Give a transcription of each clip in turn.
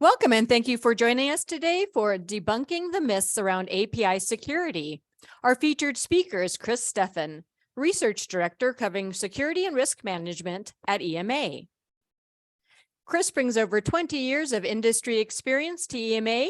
Welcome and thank you for joining us today for Debunking the Myths Around API Security. Our featured speaker is Chris Steffen, Research Director covering Security and Risk Management at EMA. Chris brings over 20 years of industry experience to EMA,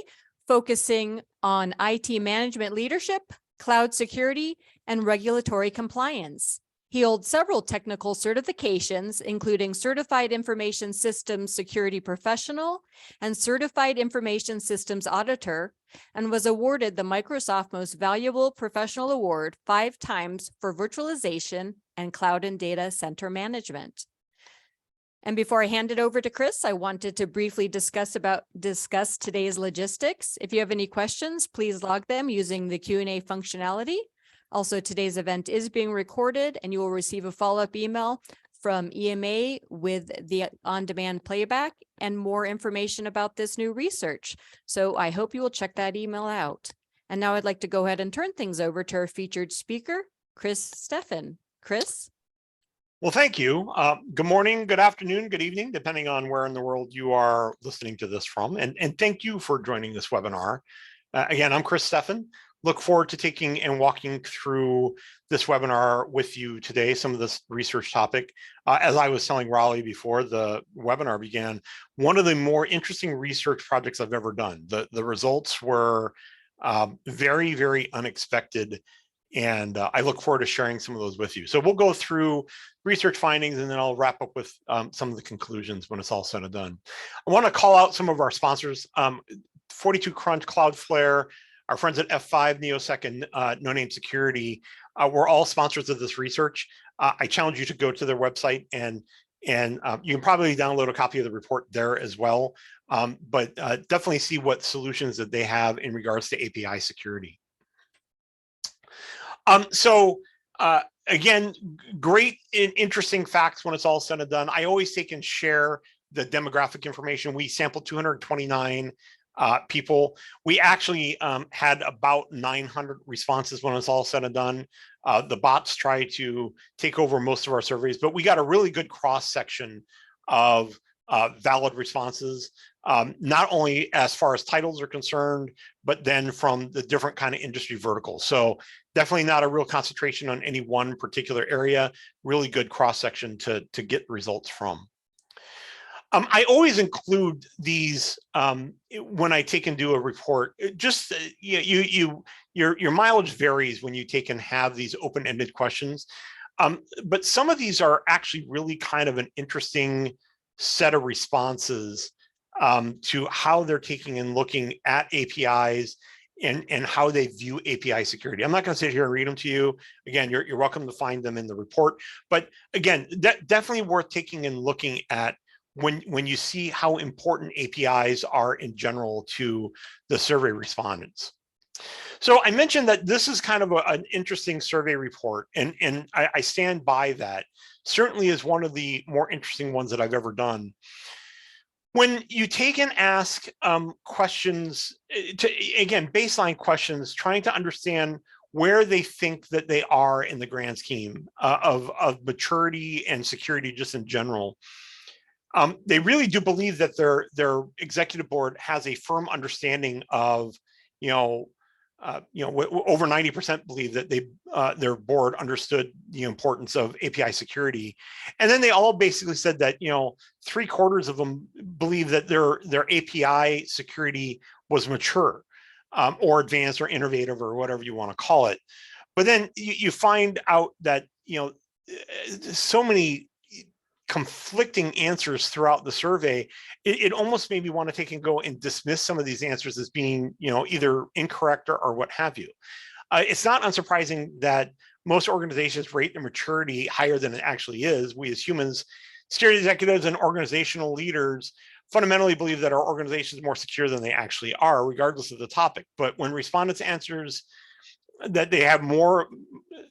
focusing on IT management leadership, cloud security, and regulatory compliance. He holds several technical certifications, including Certified Information Systems Security Professional and Certified Information Systems Auditor, and was awarded the Microsoft Most Valuable Professional Award 5 times for virtualization and cloud and data center management. And before I hand it over to Chris, I wanted to briefly discuss today's logistics. If you have any questions, please log them using the Q&A functionality. Also, today's event is being recorded and you will receive a follow-up email from EMA with the on-demand playback and more information about this new research. So I hope you will check that email out. And now I'd like to go ahead and turn things over to our featured speaker, Chris Steffen. Chris? Well, thank you. Good morning, good afternoon, good evening, depending on where in the world you are listening to this from. And thank you for joining this webinar. Again, I'm Chris Steffen. Look forward to taking and walking through this webinar with you today, some of this research topic. As I was telling Raleigh before the webinar began, one of the more interesting research projects I've ever done. The results were very, very unexpected. And I look forward to sharing some of those with you. So we'll go through research findings and then I'll wrap up with some of the conclusions when it's all said and done. I want to call out some of our sponsors, 42Crunch, Cloudflare, our friends at F5, Neosec, and No Name Security. We're all sponsors of this research. I challenge you to go to their website and you can probably download a copy of the report there as well. But definitely see what solutions that they have in regards to API security. Again, great and interesting facts when it's all said and done. I always take and share the demographic information. We sampled 229 people. We actually had about 900 responses when it's all said and done. The bots try to take over most of our surveys, but we got a really good cross section of valid responses, not only as far as titles are concerned, but then from the different kind of industry verticals. So definitely not a real concentration on any one particular area, really good cross section to get results from. I always include these when I take and do a report. Just your mileage varies when you take and have these open-ended questions, but some of these are actually really kind of an interesting set of responses to how they're taking and looking at APIs and how they view API security. I'm not going to sit here and read them to you. Again, you're welcome to find them in the report. But again, definitely worth taking and looking at when you see how important APIs are in general to the survey respondents. So I mentioned that this is kind of an interesting survey report, and I stand by that. Certainly is one of the more interesting ones that I've ever done. When you take and ask questions, again, baseline questions, trying to understand where they think that they are in the grand scheme of maturity and security just in general. They really do believe that their executive board has a firm understanding of, over 90% believe that their board understood the importance of API security. And then they all basically said that, 3/4 of them believe that their API security was mature or advanced or innovative or whatever you want to call it. But then you find out that, so many conflicting answers throughout the survey, it almost made me want to take and go and dismiss some of these answers as being, either incorrect or what have you. It's not unsurprising that most organizations rate their maturity higher than it actually is. We as humans, security executives and organizational leaders fundamentally believe that our organization is more secure than they actually are, regardless of the topic. But when respondents answers that they have more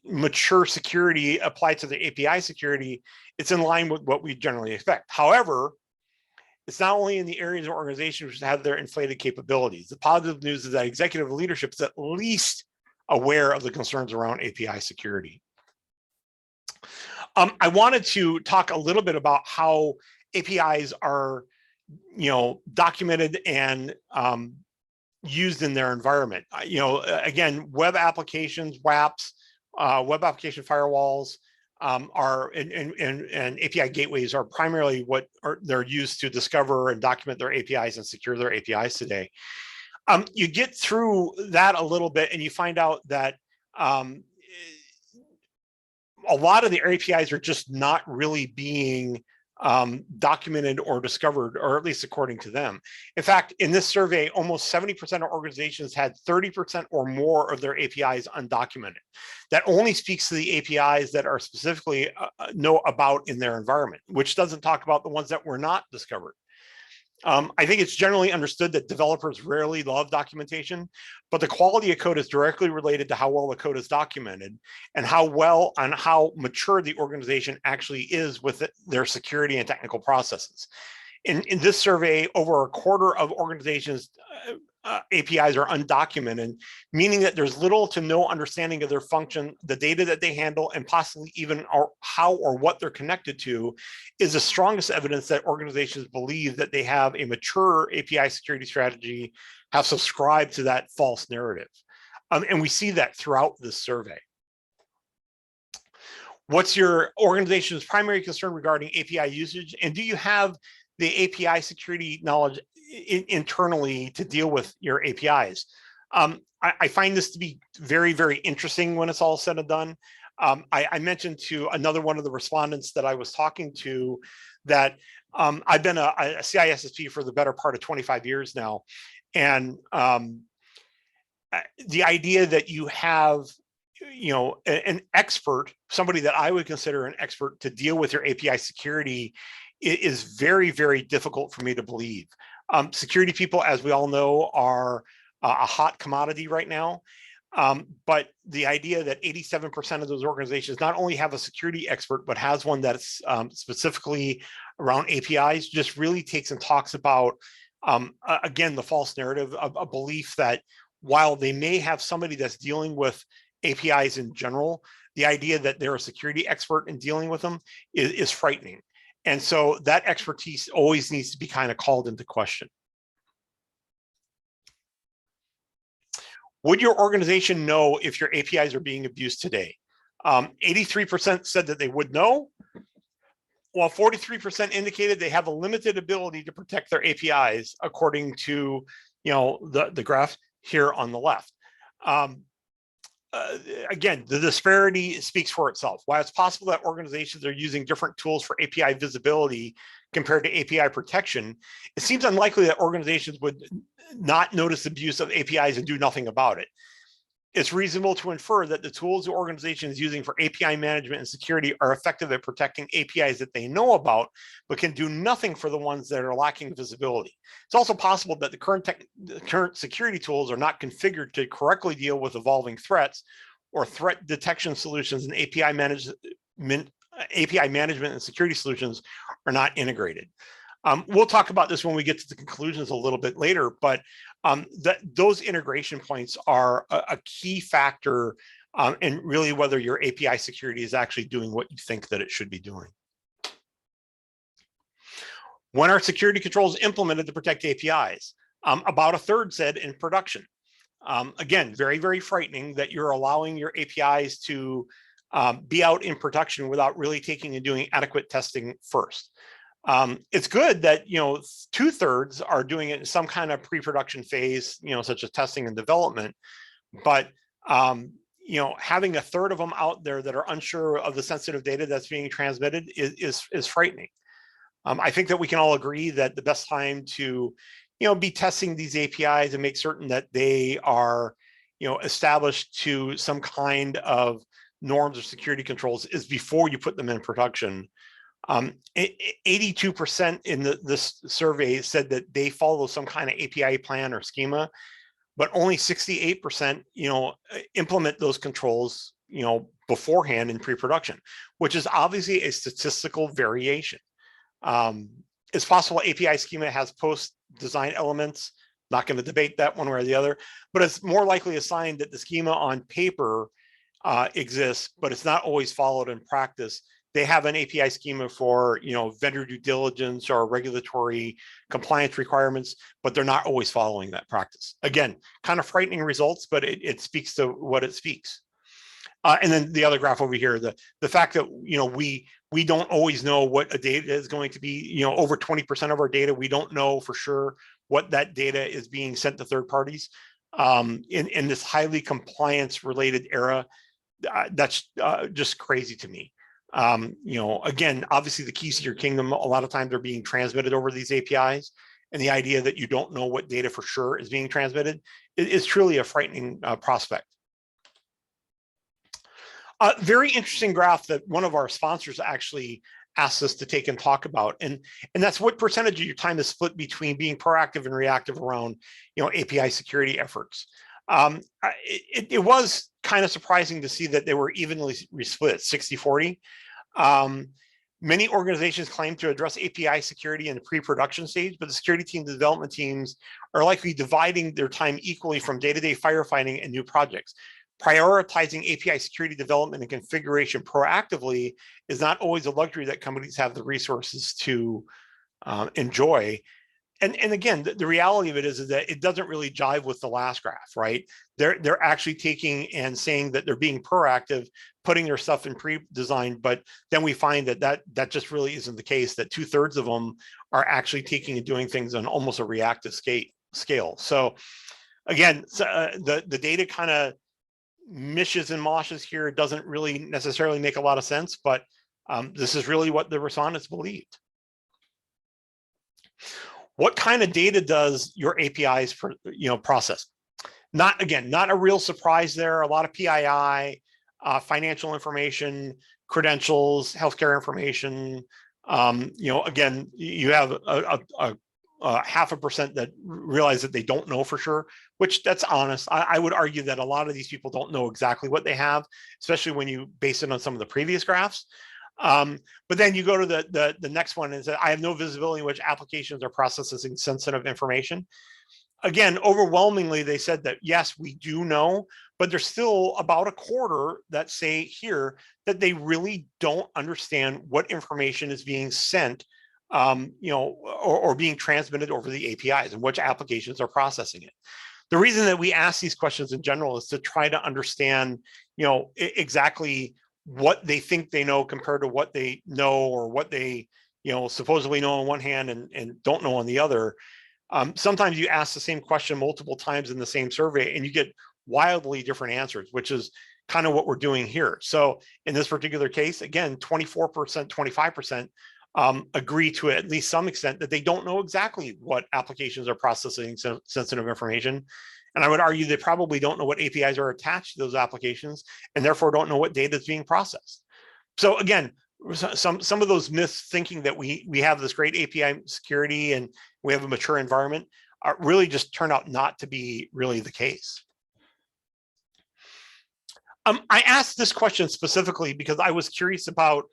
mature security applied to the API security, it's in line with what we generally expect. However, it's not only in the areas of organizations which have their inflated capabilities. The positive news is that executive leadership is at least aware of the concerns around API security. I wanted to talk a little bit about how APIs are documented and used in their environment. Again, web applications, WAPs, web application firewalls are and API gateways are primarily what they're used to discover and document their APIs and secure their APIs today. You get through that a little bit and you find out that a lot of the APIs are just not really being documented or discovered, or at least according to them. In fact, in this survey, almost 70% of organizations had 30% or more of their APIs undocumented. That only speaks to the APIs that are specifically know about in their environment, which doesn't talk about the ones that were not discovered. I think it's generally understood that developers rarely love documentation, but the quality of code is directly related to how well the code is documented and how mature the organization actually is with their security and technical processes. In this survey, over a quarter of organizations APIs are undocumented, meaning that there's little to no understanding of their function, the data that they handle, and possibly even how or what they're connected to is the strongest evidence that organizations believe that they have a mature API security strategy, have subscribed to that false narrative. And we see that throughout this survey. What's your organization's primary concern regarding API usage? And do you have the API security knowledge internally to deal with your APIs? I find this to be very, very interesting when it's all said and done. I mentioned to another one of the respondents that I was talking to that I've been a CISSP for the better part of 25 years now. And the idea that you have an expert, somebody that I would consider an expert to deal with your API security is very, very difficult for me to believe. Security people, as we all know, are a hot commodity right now. But the idea that 87% of those organizations not only have a security expert, but has one that's specifically around APIs just really takes and talks about, again, the false narrative of a belief that while they may have somebody that's dealing with APIs in general, the idea that they're a security expert in dealing with them is frightening. And so that expertise always needs to be kind of called into question. Would your organization know if your APIs are being abused today? 83% said that they would know, while 43% indicated they have a limited ability to protect their APIs, according to the graph here on the left. Again, the disparity speaks for itself. While it's possible that organizations are using different tools for API visibility compared to API protection, it seems unlikely that organizations would not notice abuse of APIs and do nothing about it. It's reasonable to infer that the tools the organization is using for API management and security are effective at protecting APIs that they know about, but can do nothing for the ones that are lacking visibility. It's also possible that the current security tools are not configured to correctly deal with evolving threats, or threat detection solutions and API management and security solutions are not integrated. We'll talk about this when we get to the conclusions a little bit later, but those integration points are a key factor in really whether your API security is actually doing what you think that it should be doing. When are security controls implemented to protect APIs? About a third said in production. Again, very, very frightening that you're allowing your APIs to be out in production without really taking and doing adequate testing first. It's good that 2/3 are doing it in some kind of pre-production phase, such as testing and development. But having a third of them out there that are unsure of the sensitive data that's being transmitted is frightening. I think that we can all agree that the best time to be testing these APIs and make certain that they are established to some kind of norms or security controls is before you put them in production. 82% in this survey said that they follow some kind of API plan or schema, but only 68% implement those controls beforehand in pre-production, which is obviously a statistical variation. It's possible API schema has post-design elements. Not going to debate that one way or the other, but it's more likely a sign that the schema on paper exists, but it's not always followed in practice they have an API schema for, vendor due diligence or regulatory compliance requirements, but they're not always following that practice. Again, kind of frightening results, but it speaks to what it speaks. And then the other graph over here, the fact that, we don't always know what a data is going to be, over 20% of our data, we don't know for sure what that data is being sent to third parties. In this highly compliance related era, that's just crazy to me. Again, obviously the keys to your kingdom, a lot of times they're being transmitted over these APIs. And the idea that you don't know what data for sure is being transmitted is truly a frightening prospect. A very interesting graph that one of our sponsors actually asked us to take and talk about, and that's what percentage of your time is split between being proactive and reactive around, API security efforts. It was kind of surprising to see that they were evenly split, 60-40. Many organizations claim to address API security in the pre-production stage, but the security teams and development teams are likely dividing their time equally from day-to-day firefighting and new projects. Prioritizing API security development and configuration proactively is not always a luxury that companies have the resources to enjoy. And again, the reality of it is that it doesn't really jive with the last graph, right? They're actually taking and saying that they're being proactive, putting their stuff in pre-design, but then we find that just really isn't the case, that 2/3 of them are actually taking and doing things on almost a reactive scale. So again, the data kind of mishes and moshes here. It doesn't really necessarily make a lot of sense, but this is really what the respondents believed. What kind of data does your APIs process? Not a real surprise there. A lot of PII, financial information, credentials, healthcare information. Again, you have a 0.5% that realize that they don't know for sure, which that's honest. I would argue that a lot of these people don't know exactly what they have, especially when you base it on some of the previous graphs. But then you go to the next one and say, I have no visibility in which applications are processing sensitive information. Again, overwhelmingly, they said that, yes, we do know, but there's still about a quarter that say here that they really don't understand what information is being sent, or being transmitted over the APIs and which applications are processing it. The reason that we ask these questions in general is to try to understand, exactly what they think they know compared to what they know, or what they, supposedly know on one hand and don't know on the other. Sometimes you ask the same question multiple times in the same survey and you get wildly different answers, which is kind of what we're doing here. So in this particular case, again, 24%, 25% agree to at least some extent that they don't know exactly what applications are processing sensitive information. And I would argue they probably don't know what APIs are attached to those applications and therefore don't know what data is being processed. So again, some of those myths thinking that we have this great API security and we have a mature environment really just turn out not to be really the case. I asked this question specifically because I was curious about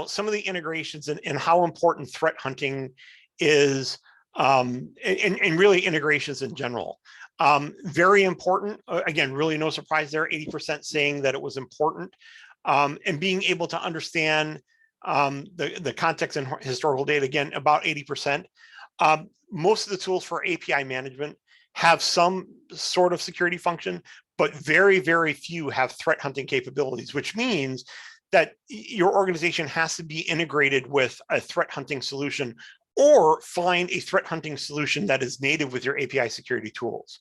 some of the integrations and how important threat hunting is, and really integrations in general. Very important. Again, really no surprise there, 80% saying that it was important. And being able to understand the context and historical data, again, about 80%. Most of the tools for API management have some sort of security function, but very, very few have threat hunting capabilities, which means that your organization has to be integrated with a threat hunting solution or find a threat hunting solution that is native with your API security tools.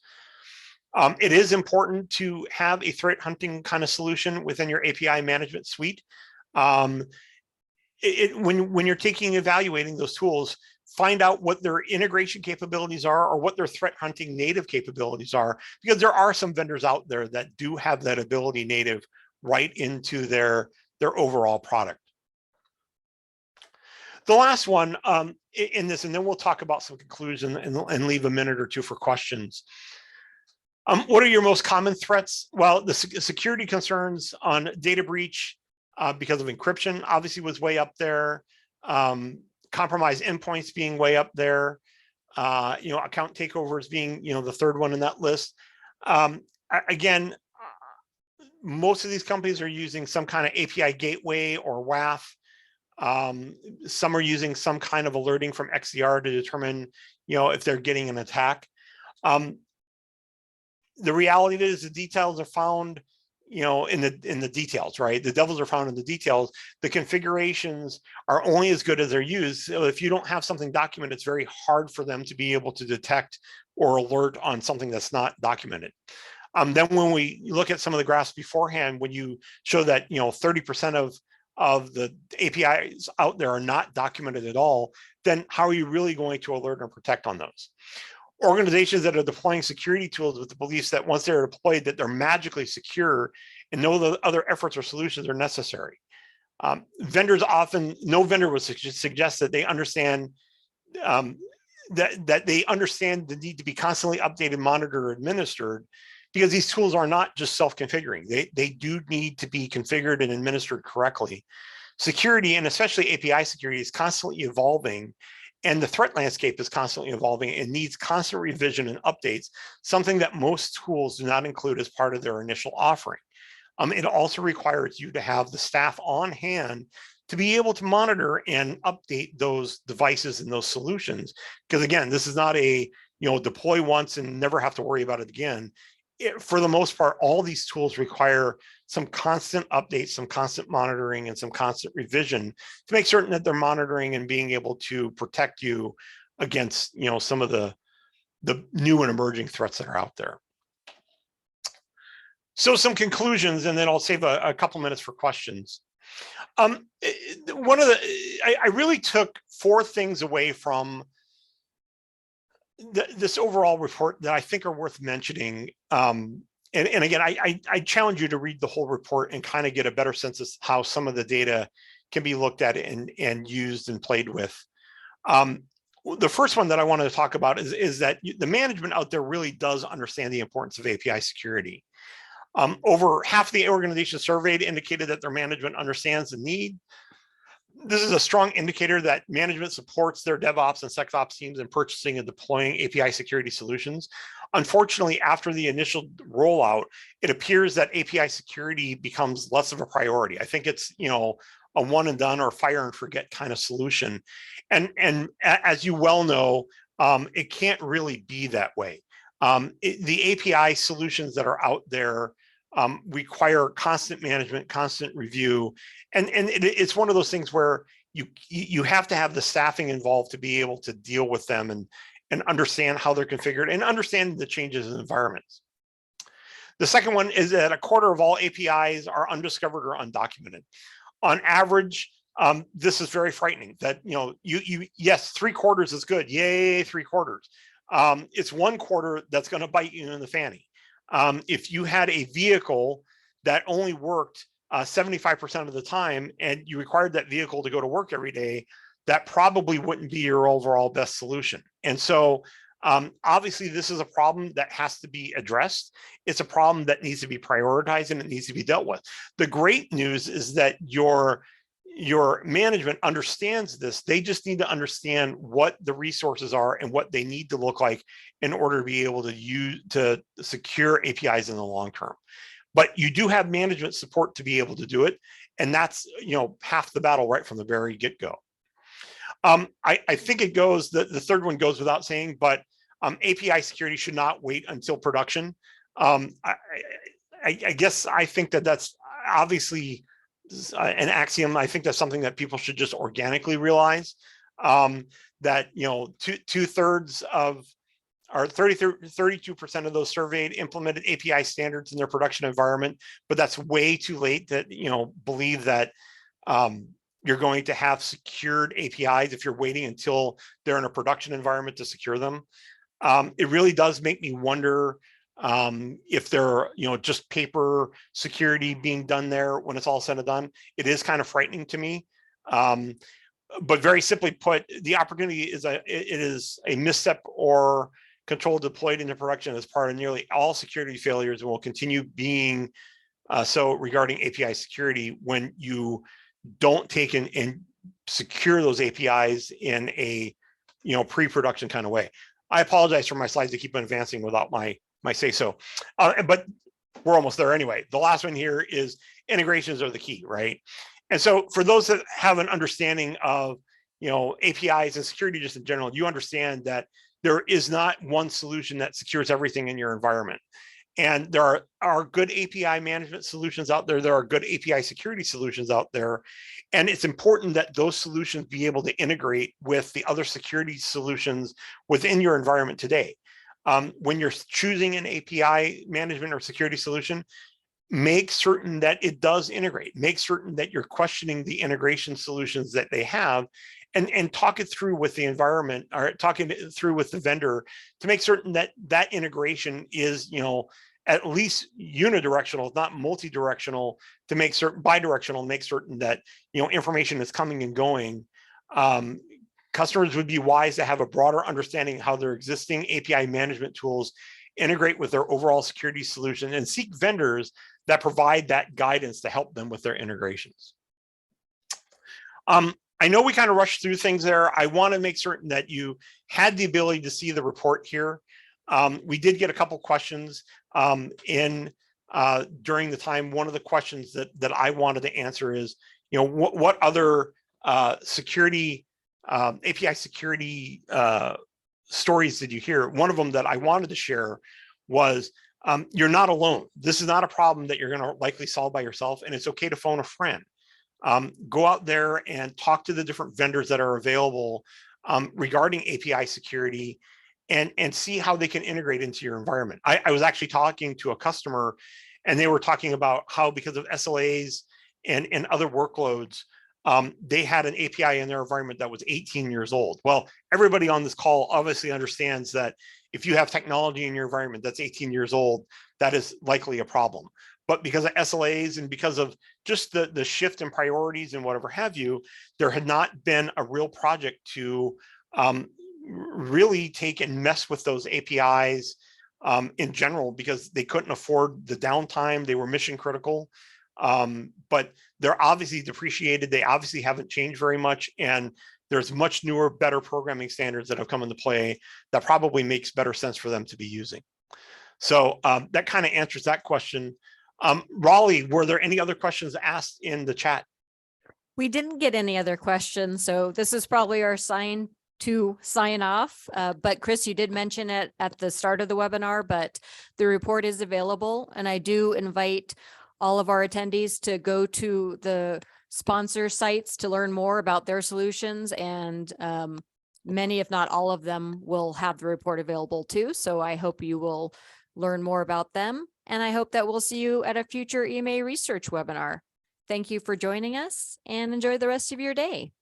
It is important to have a threat hunting kind of solution within your API management suite. When you're evaluating those tools, find out what their integration capabilities are or what their threat hunting native capabilities are, because there are some vendors out there that do have that ability native right into their overall product. The last one in this, and then we'll talk about some conclusion and leave a minute or two for questions. What are your most common threats? Well, the security concerns on data breach because of encryption obviously was way up there. Compromised endpoints being way up there. Account takeovers being the third one in that list. Again, most of these companies are using some kind of API gateway or WAF Some are using some kind of alerting from XDR to determine, if they're getting an attack. The reality is the details are found, in the details, right? The devils are found in the details. The configurations are only as good as they're used. So if you don't have something documented, it's very hard for them to be able to detect or alert on something that's not documented. Then when we look at some of the graphs beforehand, when you show that 30% of the APIs out there are not documented at all, then how are you really going to alert and protect on those? Organizations that are deploying security tools with the beliefs that once they're deployed, that they're magically secure and no other efforts or solutions are necessary. Vendors often, no vendor would suggest that they understand that they understand the need to be constantly updated, monitored, or administered, because these tools are not just self-configuring. They do need to be configured and administered correctly. Security, and especially API security, is constantly evolving, and the threat landscape is constantly evolving and needs constant revision and updates, something that most tools do not include as part of their initial offering. It also requires you to have the staff on hand to be able to monitor and update those devices and those solutions. Because again, this is not a, deploy once and never have to worry about it again. For the most part, all these tools require some constant updates, some constant monitoring, and some constant revision to make certain that they're monitoring and being able to protect you against, some of the new and emerging threats that are out there. So some conclusions, and then I'll save a couple minutes for questions. I really took 4 things away from this overall report that I think are worth mentioning. And again, I challenge you to read the whole report and kind of get a better sense of how some of the data can be looked at and used and played with. The first one that I wanted to talk about is that the management out there really does understand the importance of API security. Over half the organizations surveyed indicated that their management understands the need. This is a strong indicator that management supports their DevOps and SecOps teams in purchasing and deploying API security solutions. Unfortunately, after the initial rollout, it appears that API security becomes less of a priority. I think it's, a one and done or fire and forget kind of solution. And as you well know, it can't really be that way. The API solutions that are out there require constant management, constant review, and it's one of those things where you have to have the staffing involved to be able to deal with them and understand how they're configured and understand the changes in environments. The second one is that 1/4 of all APIs are undiscovered or undocumented. On average, this is very frightening. That yes, 3/4 is good. Yay, 3/4. It's 1/4 that's going to bite you in the fanny. If you had a vehicle that only worked 75% of the time and you required that vehicle to go to work every day, that probably wouldn't be your overall best solution. And so obviously this is a problem that has to be addressed. It's a problem that needs to be prioritized and it needs to be dealt with. The great news is that your management understands this. They just need to understand what the resources are and what they need to look like in order to be able to secure APIs in the long term. But you do have management support to be able to do it. And that's, half the battle right from the very get-go. I think it goes, the third one goes without saying, but API security should not wait until production. I guess I think that's obviously an axiom. I think that's something that people should just organically realize, that 2/3 of, or 32% of those surveyed implemented API standards in their production environment, but that's way too late to believe that you're going to have secured APIs if you're waiting until they're in a production environment to secure them. It really does make me wonder if there are, just paper security being done there when it's all said and done. It is kind of frightening to me. But very simply put, the opportunity is it is a misstep or control deployed into production as part of nearly all security failures and will continue being so regarding API security when you don't take and secure those APIs in a pre-production kind of way. I apologize for my slides to keep advancing without my say so, but we're almost there anyway. The last one here is integrations are the key, right? And so for those that have an understanding of, APIs and security just in general, you understand that there is not one solution that secures everything in your environment. And there are good API management solutions out there. There are good API security solutions out there. And it's important that those solutions be able to integrate with the other security solutions within your environment today. When you're choosing an API management or security solution, make certain that it does integrate. Make certain that you're questioning the integration solutions that they have, and talk it through with the environment, or talking it through with the vendor to make certain that that integration is, at least unidirectional, if not multi-directional, to make certain bidirectional, make certain that, information is coming and going. Customers would be wise to have a broader understanding how their existing API management tools integrate with their overall security solution, and seek vendors that provide that guidance to help them with their integrations. I know we kind of rushed through things there. I want to make certain that you had the ability to see the report here. We did get a couple questions during the time. One of the questions that I wanted to answer is, what other security API security stories did you hear? One of them that I wanted to share was, you're not alone. This is not a problem that you're going to likely solve by yourself, and it's okay to phone a friend. Go out there and talk to the different vendors that are available regarding API security, and see how they can integrate into your environment. I was actually talking to a customer, and they were talking about how, because of SLAs and other workloads, they had an API in their environment that was 18 years old. Well, everybody on this call obviously understands that if you have technology in your environment that's 18 years old, that is likely a problem. But because of SLAs and because of just the shift in priorities and whatever have you, there had not been a real project to really take and mess with those APIs in general, because they couldn't afford the downtime. They were mission critical, but they're obviously depreciated. They obviously haven't changed very much. And there's much newer, better programming standards that have come into play that probably makes better sense for them to be using. So that kind of answers that question. Raleigh, were there any other questions asked in the chat? We didn't get any other questions, so this is probably our sign to sign off. But Chris, you did mention it at the start of the webinar, but the report is available, and I do invite all of our attendees to go to the sponsor sites to learn more about their solutions, and many, if not all of them, will have the report available too. So I hope you will learn more about them, and I hope that we'll see you at a future EMA research webinar. Thank you for joining us, and enjoy the rest of your day.